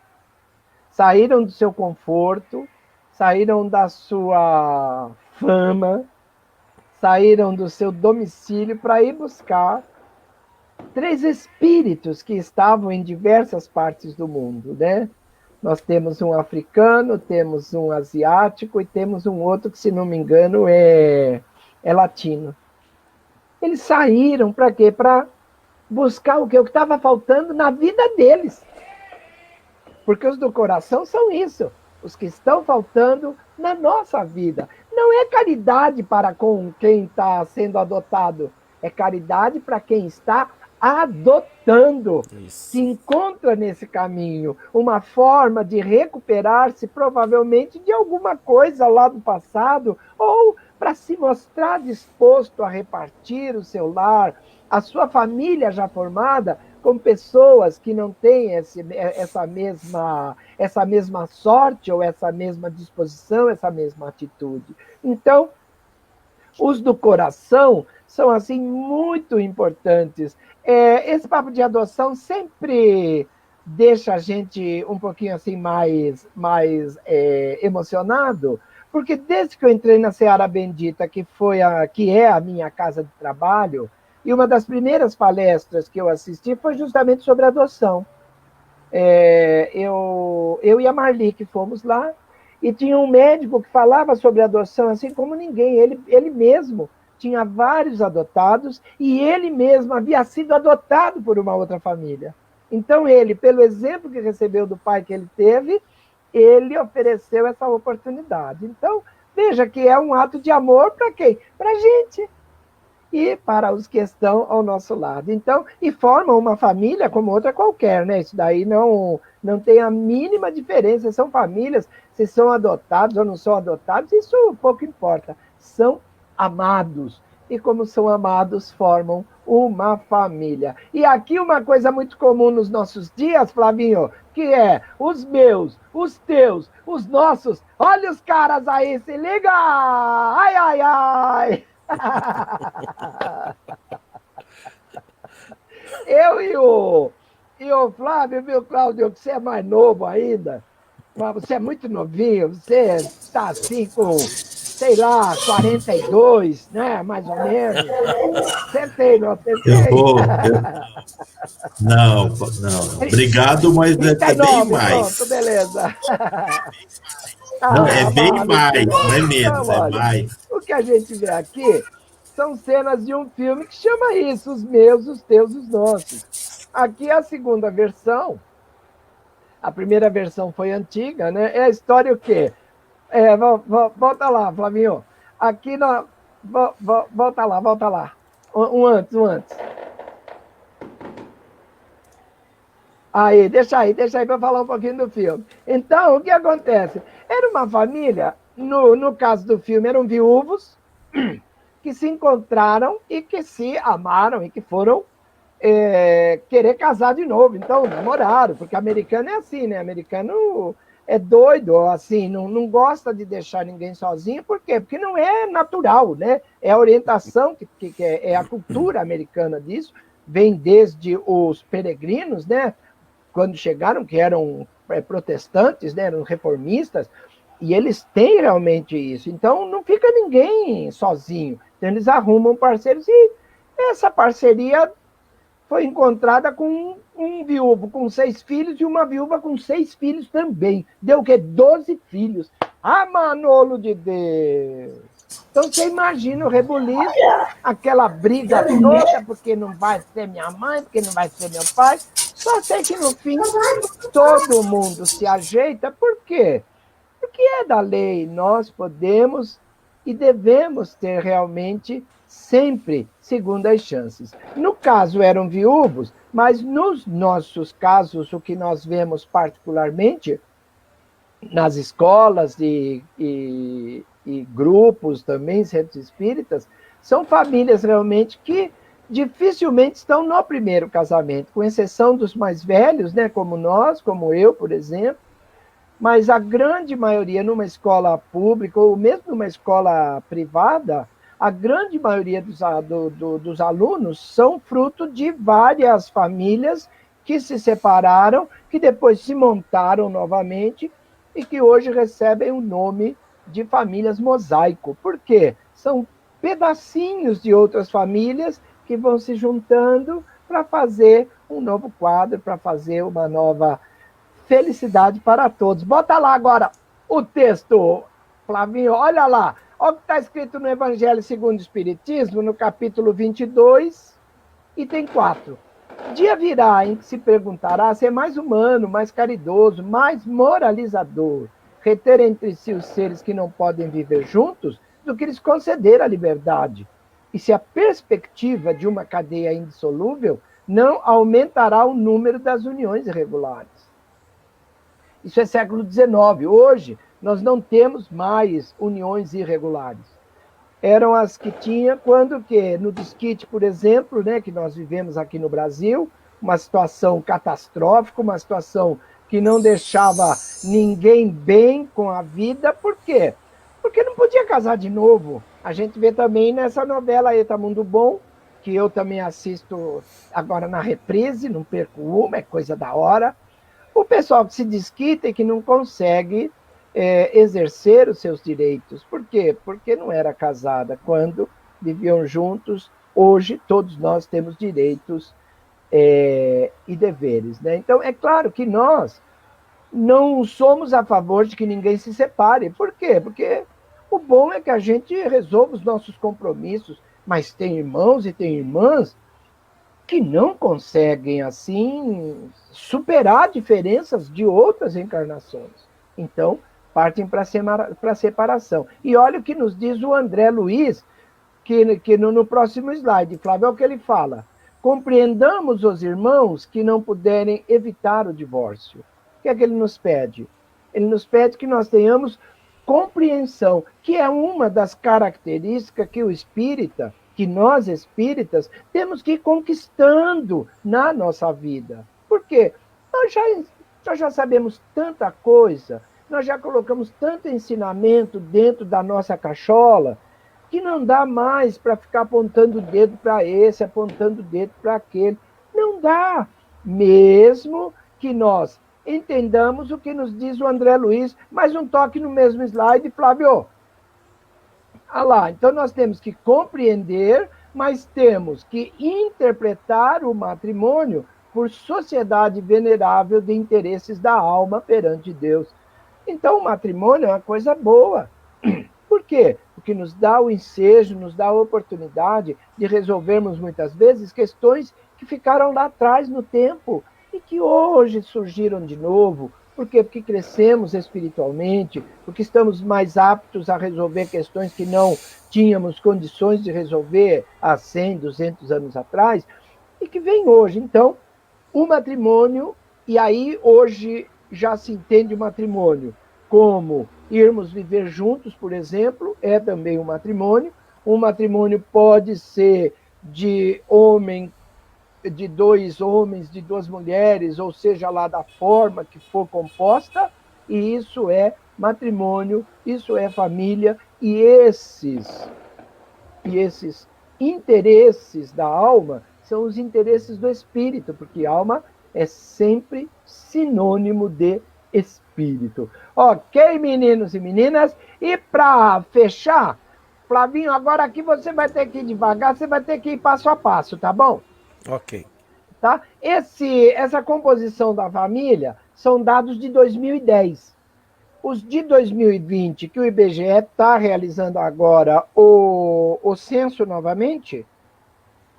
saíram do seu conforto, saíram da sua fama, saíram do seu domicílio para ir buscar 3 espíritos que estavam em diversas partes do mundo, né? Nós temos um africano, temos um asiático e temos um outro que, se não me engano, é latino. Eles saíram para quê? Para buscar o que estava faltando na vida deles. Porque os do coração são isso, os que estão faltando na nossa vida. Não é caridade para com quem está sendo adotado, é caridade para quem está adotando. Isso. Se encontra nesse caminho uma forma de recuperar-se, provavelmente, de alguma coisa lá do passado, ou para se mostrar disposto a repartir o seu lar, a sua família já formada, com pessoas que não têm essa mesma sorte, ou essa mesma disposição, essa mesma atitude. Então, os do coração são, assim, muito importantes. Esse papo de adoção sempre deixa a gente um pouquinho assim mais emocionado, porque desde que eu entrei na Seara Bendita, que é a minha casa de trabalho, e uma das primeiras palestras que eu assisti foi justamente sobre adoção. Eu e a Marli, que fomos lá, e tinha um médico que falava sobre adoção assim como ninguém. Ele mesmo tinha vários adotados, e ele mesmo havia sido adotado por uma outra família. Então ele, pelo exemplo que recebeu do pai que ele teve, ele ofereceu essa oportunidade. Então, veja que é um ato de amor para quem? Para a gente. E para os que estão ao nosso lado. Então, e formam uma família como outra qualquer, né? Isso daí não tem a mínima diferença. São famílias, se são adotados ou não são adotados, isso pouco importa. São amados. E como são amados, formam uma família. E aqui uma coisa muito comum nos nossos dias, Flavinho, que é os meus, os teus, os nossos. Olha os caras aí, se liga! Ai, ai, ai! Eu e o Flávio, viu, Cláudio, que você é mais novo ainda, mas você é muito novinho, você está assim com, sei lá, 42, né, mais ou menos. Acertei, não acertei? Não. Obrigado, mas é bem mais. Pronto, beleza. Não, é bem mais, não é menos, é mais. O que a gente vê aqui são cenas de um filme que chama isso, os meus, os teus, os nossos. Aqui é a segunda versão. A primeira versão foi antiga, né? É a história o quê? Volta lá, Flavinho. Aqui, volta lá. Um antes. Deixa aí para falar um pouquinho do filme. Então, o que acontece? Era uma família, no caso do filme, eram viúvos, que se encontraram e que se amaram e que foram querer casar de novo. Então, namoraram, porque americano é assim, né? Americano é doido, assim, não gosta de deixar ninguém sozinho. Por quê? Porque não é natural, né? É a orientação, é a cultura americana disso, vem desde os peregrinos, né? Quando chegaram, que eram protestantes, né? Eram reformistas, e eles têm realmente isso. Então, não fica ninguém sozinho. Então, eles arrumam parceiros e essa parceria foi encontrada com um viúvo com 6 filhos e uma viúva com 6 filhos também. Deu o quê? 12 filhos. Ah, Manolo de Deus! Então você imagina o rebuliço, aquela briga toda, porque não vai ser minha mãe, porque não vai ser meu pai. Só sei que no fim todo mundo se ajeita. Por quê? Porque é da lei. Nós podemos e devemos ter realmente sempre segundas chances. No caso, eram viúvos, mas nos nossos casos, o que nós vemos particularmente nas escolas e grupos também, centros espíritas, são famílias realmente que dificilmente estão no primeiro casamento, com exceção dos mais velhos, né, como nós, como eu, por exemplo, mas a grande maioria numa escola pública ou mesmo numa escola privada, a grande maioria dos alunos são fruto de várias famílias que se separaram, que depois se montaram novamente e que hoje recebem o nome de famílias mosaico. Por quê? São pedacinhos de outras famílias que vão se juntando para fazer um novo quadro, para fazer uma nova felicidade para todos. Bota lá agora o texto, Flavinho, olha lá. Olha o que está escrito no Evangelho segundo o Espiritismo, no capítulo 22, item 4. Dia virá em que se perguntará se é mais humano, mais caridoso, mais moralizador reter entre si os seres que não podem viver juntos do que lhes conceder a liberdade. E se a perspectiva de uma cadeia indissolúvel não aumentará o número das uniões irregulares. Isso é século XIX. Hoje, nós não temos mais uniões irregulares. Eram as que tinha quando que no desquite, por exemplo, né, que nós vivemos aqui no Brasil, uma situação catastrófica, uma situação que não deixava ninguém bem com a vida. Por quê? Porque não podia casar de novo. A gente vê também nessa novela Eta Mundo Bom, que eu também assisto agora na reprise, não perco uma, é coisa da hora. O pessoal que se desquita e que não consegue exercer os seus direitos. Por quê? Porque não era casada. Quando viviam juntos, hoje todos nós temos direitos e deveres, né? Então, é claro que nós não somos a favor de que ninguém se separe. Por quê? Porque o bom é que a gente resolva os nossos compromissos, mas tem irmãos e tem irmãs que não conseguem, assim, superar diferenças de outras encarnações. Então, partem para a separação. E olha o que nos diz o André Luiz, que no próximo slide, Flávio, é o que ele fala. Compreendamos os irmãos que não puderem evitar o divórcio. O que é que ele nos pede? Ele nos pede que nós tenhamos compreensão, que é uma das características que o espírita, que nós espíritas, temos que ir conquistando na nossa vida. Por quê? Nós já sabemos tanta coisa, nós já colocamos tanto ensinamento dentro da nossa cachola, que não dá mais para ficar apontando o dedo para esse, apontando o dedo para aquele. Não dá. Mesmo que nós entendamos o que nos diz o André Luiz. Mais um toque no mesmo slide, Flávio. Ah lá, então nós temos que compreender, mas temos que interpretar o matrimônio por sociedade venerável de interesses da alma perante Deus. Então o matrimônio é uma coisa boa. Por quê? Porque nos dá o ensejo, nos dá a oportunidade de resolvermos muitas vezes questões que ficaram lá atrás no tempo e que hoje surgiram de novo. Por quê? Porque crescemos espiritualmente, porque estamos mais aptos a resolver questões que não tínhamos condições de resolver há 100, 200 anos atrás, e que vem hoje. Então, o matrimônio, e aí hoje já se entende o matrimônio como irmos viver juntos, por exemplo, é também um matrimônio, um matrimônio pode ser de homem, de 2 homens, de 2 mulheres, ou seja lá da forma que for composta, e isso é matrimônio, isso é família, e esses interesses da alma são os interesses do espírito, porque alma é sempre sinônimo de espírito. Ok, meninos e meninas? E para fechar, Flavinho, agora aqui você vai ter que ir devagar, você vai ter que ir passo a passo, tá bom? Ok. Tá? Essa composição da família são dados de 2010. Os de 2020, que o IBGE está realizando agora o censo novamente,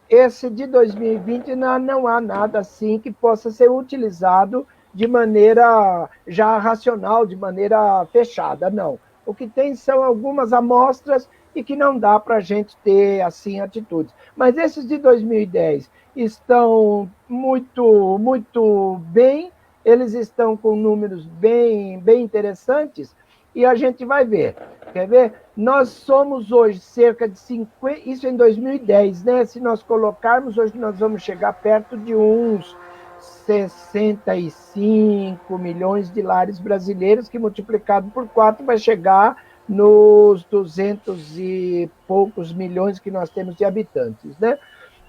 esse de 2020 não há nada assim que possa ser utilizado de maneira já racional, de maneira fechada, não. O que tem são algumas amostras e que não dá para a gente ter assim atitudes. Mas esses de 2010 estão muito bem, eles estão com números bem interessantes e a gente vai ver. Quer ver? Nós somos hoje cerca de 50, isso em 2010, né? Se nós colocarmos, hoje nós vamos chegar perto de uns 65 milhões de lares brasileiros, que multiplicado por 4 vai chegar nos 200 e poucos milhões que nós temos de habitantes, né?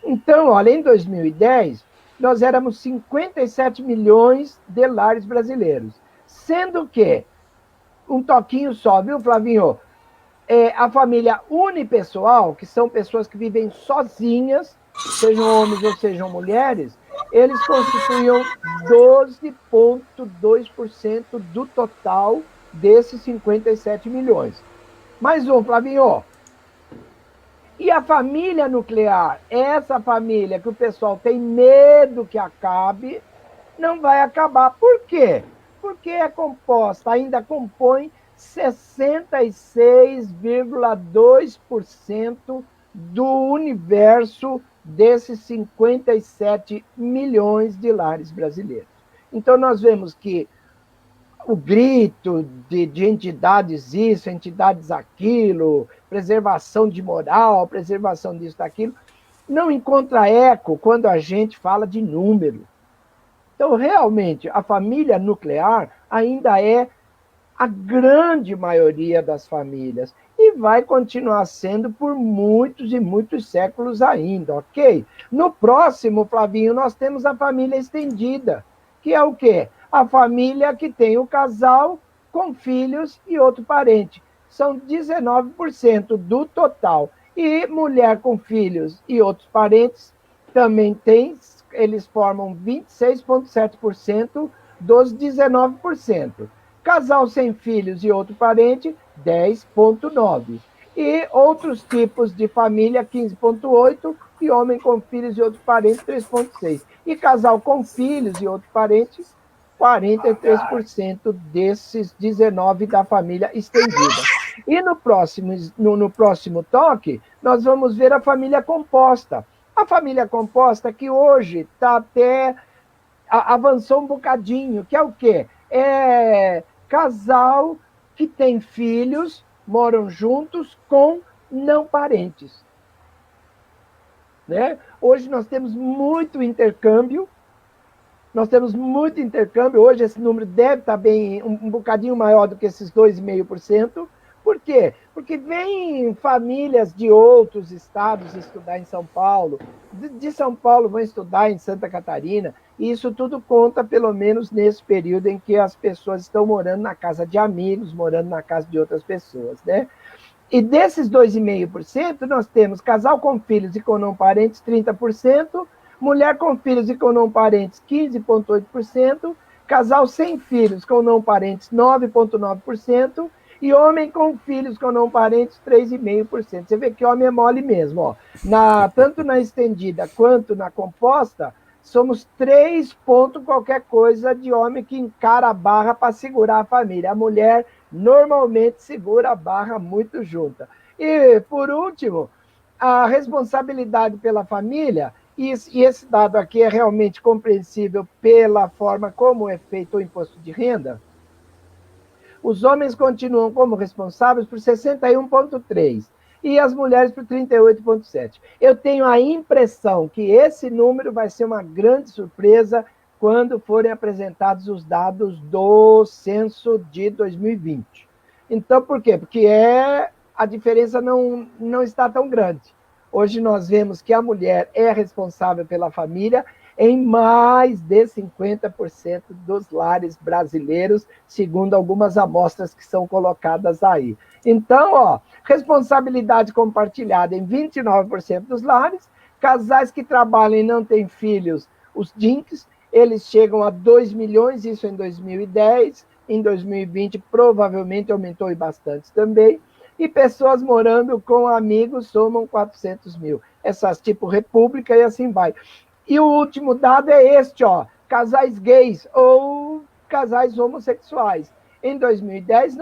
Então, olha, em 2010, nós éramos 57 milhões de lares brasileiros, sendo que, um toquinho só, viu, Flavinho? A família unipessoal, que são pessoas que vivem sozinhas, sejam homens ou sejam mulheres, eles constituíam 12,2% do total desses 57 milhões. Mais um, Flavinho. E a família nuclear, essa família que o pessoal tem medo que acabe, não vai acabar. Por quê? Porque é composta, ainda compõe 66,2% do universo desses 57 milhões de lares brasileiros. Então, nós vemos que o grito de entidades isso, entidades aquilo, preservação de moral, preservação disso, daquilo, não encontra eco quando a gente fala de número. Então, realmente, a família nuclear ainda é a grande maioria das famílias e vai continuar sendo por muitos e muitos séculos ainda, ok? No próximo, Flavinho, nós temos a família estendida, que é o quê? A família que tem o casal com filhos e outro parente. São 19% do total. E mulher com filhos e outros parentes também tem, eles formam 26,7% dos 19%. Casal sem filhos e outro parente, 10,9%. E outros tipos de família, 15,8%, e homem com filhos e outro parente, 3,6%. E casal com filhos e outro parente, 43% desses 19% da família estendida. E no próximo toque, nós vamos ver a família composta. A família composta que hoje está até avançou um bocadinho, que é o quê? É casal que tem filhos, moram juntos com não parentes. Né? Hoje nós temos muito intercâmbio, hoje esse número deve estar bem, um bocadinho maior do que esses 2,5%. Por quê? Porque vêm famílias de outros estados estudar em São Paulo, de São Paulo vão estudar em Santa Catarina, e isso tudo conta, pelo menos nesse período em que as pessoas estão morando na casa de amigos, morando na casa de outras pessoas, né? E desses 2,5%, nós temos casal com filhos e com não parentes, 30%, mulher com filhos e com não parentes, 15,8%, casal sem filhos com não parentes, 9,9%, e homem com filhos com não parentes, 3,5%. Você vê que homem é mole mesmo. Ó. Tanto na estendida quanto na composta, somos 3 pontos qualquer coisa de homem que encara a barra para segurar a família. A mulher normalmente segura a barra muito junta. E, por último, a responsabilidade pela família, e esse dado aqui é realmente compreensível pela forma como é feito o imposto de renda, os homens continuam como responsáveis por 61,3%, e as mulheres por 38,7%. Eu tenho a impressão que esse número vai ser uma grande surpresa quando forem apresentados os dados do censo de 2020. Então, por quê? Porque a diferença não está tão grande. Hoje nós vemos que a mulher é responsável pela família em mais de 50% dos lares brasileiros, segundo algumas amostras que são colocadas aí. Então, responsabilidade compartilhada em 29% dos lares, casais que trabalham e não têm filhos, os DINCs, eles chegam a 2 milhões, isso em 2010, em 2020 provavelmente aumentou e bastante também, e pessoas morando com amigos somam 400 mil. Essas tipo república e assim vai. E o último dado é este, casais gays ou casais homossexuais. Em 2010,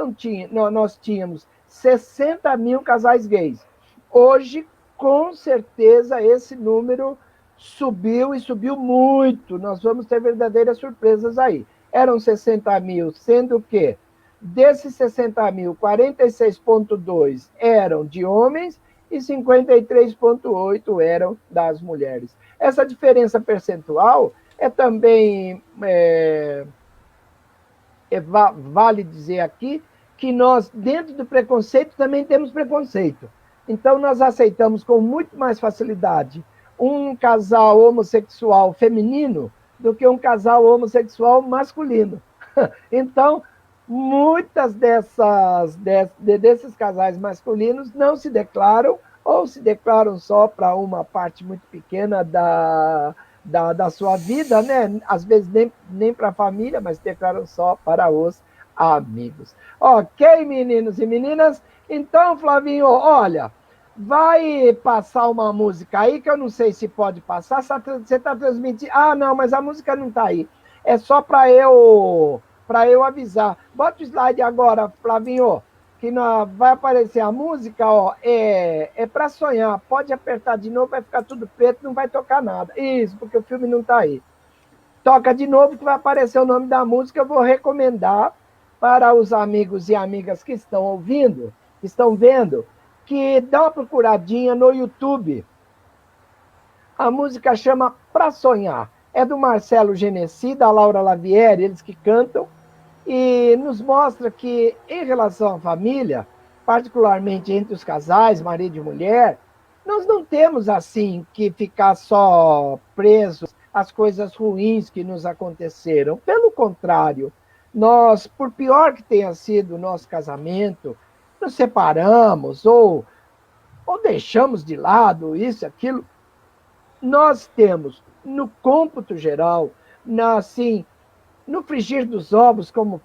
nós tínhamos 60 mil casais gays. Hoje, com certeza, esse número subiu e subiu muito. Nós vamos ter verdadeiras surpresas aí. Eram 60 mil, sendo que desses 60 mil, 46,2 eram de homens e 53,8 eram das mulheres. Essa diferença percentual também vale dizer aqui que nós, dentro do preconceito, também temos preconceito. Então, nós aceitamos com muito mais facilidade um casal homossexual feminino do que um casal homossexual masculino. Então, muitas desses casais masculinos não se declaram ou se declaram só para uma parte muito pequena da sua vida, né? Às vezes nem para a família, mas declaram só para os amigos. Ok, meninos e meninas? Então, Flavinho, olha, vai passar uma música aí, que eu não sei se pode passar, você está transmitindo... Ah, não, mas a música não está aí. É só para eu avisar. Bota o slide agora, Flavinho, que vai aparecer a música, é para sonhar. Pode apertar de novo, vai ficar tudo preto, não vai tocar nada. Isso, porque o filme não está aí. Toca de novo que vai aparecer o nome da música. Eu vou recomendar para os amigos e amigas que estão ouvindo, que estão vendo, que dá uma procuradinha no YouTube. A música chama Pra Sonhar. É do Marcelo Genesi, da Laura Lavieri, eles que cantam, e nos mostra que, em relação à família, particularmente entre os casais, marido e mulher, nós não temos, assim, que ficar só presos às coisas ruins que nos aconteceram. Pelo contrário, nós, por pior que tenha sido o nosso casamento, nos separamos ou deixamos de lado isso, aquilo, nós temos, no cômputo geral, assim, no frigir dos ovos, como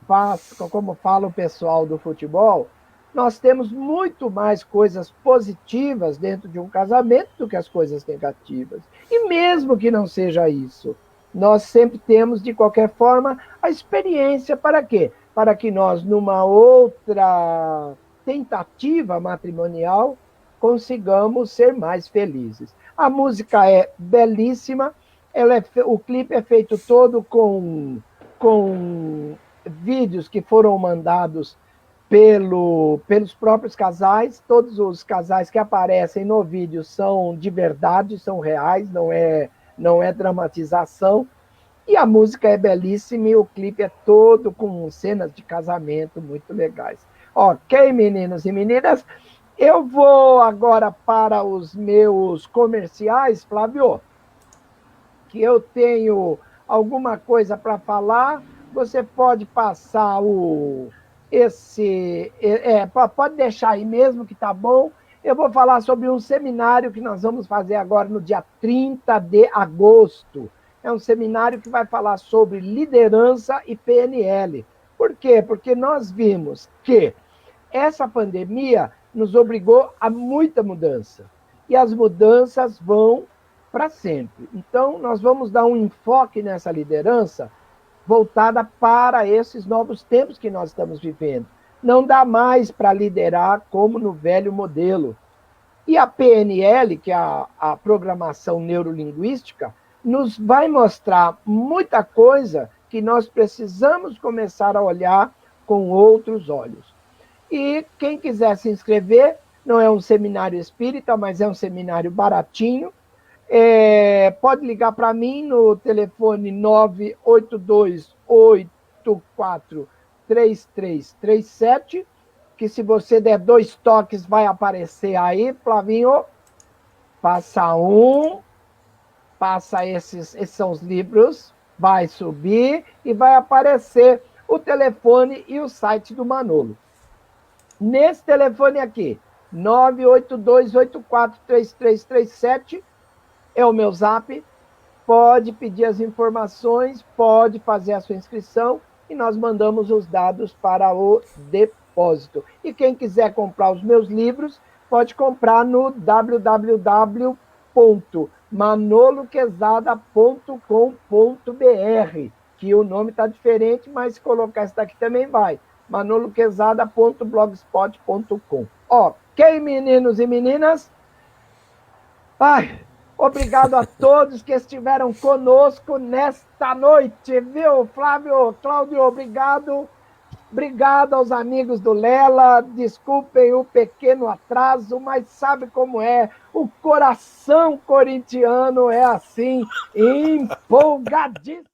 fala o pessoal do futebol, nós temos muito mais coisas positivas dentro de um casamento do que as coisas negativas. E mesmo que não seja isso, nós sempre temos, de qualquer forma, a experiência para quê? Para que nós, numa outra tentativa matrimonial, consigamos ser mais felizes. A música é belíssima, o clipe é feito todo com vídeos que foram mandados pelos próprios casais. Todos os casais que aparecem no vídeo são de verdade, são reais, não é dramatização. E a música é belíssima e o clipe é todo com cenas de casamento muito legais. Ok, meninos e meninas? Eu vou agora para os meus comerciais, Flávio, que eu tenho alguma coisa para falar. Você pode passar pode deixar aí mesmo, que tá bom. Eu vou falar sobre um seminário que nós vamos fazer agora no dia 30 de agosto. É um seminário que vai falar sobre liderança e PNL. Por quê? Porque nós vimos que essa pandemia nos obrigou a muita mudança. E as mudanças vão para sempre. Então, nós vamos dar um enfoque nessa liderança voltada para esses novos tempos que nós estamos vivendo. Não dá mais para liderar como no velho modelo. E a PNL, que é a programação neurolinguística, nos vai mostrar muita coisa que nós precisamos começar a olhar com outros olhos. E quem quiser se inscrever, Não é um seminário espírita, mas é um seminário baratinho. Pode ligar para mim no telefone 982843337, que se você der 2 toques vai aparecer aí. Flavinho, passa esses são os livros, vai subir e vai aparecer o telefone e o site do Manolo. Nesse telefone aqui, 982843337, é o meu zap, pode pedir as informações, pode fazer a sua inscrição e nós mandamos os dados para o depósito. E quem quiser comprar os meus livros, pode comprar no www.manoloquezada.com.br, que o nome está diferente, mas se colocar esse daqui também vai, manoloquezada.blogspot.com. Ok, meninos e meninas? Ai, obrigado a todos que estiveram conosco nesta noite, viu, Flávio, Cláudio, obrigado. Obrigado aos amigos do Lela, desculpem o pequeno atraso, mas sabe como é, o coração corintiano é assim, empolgadíssimo.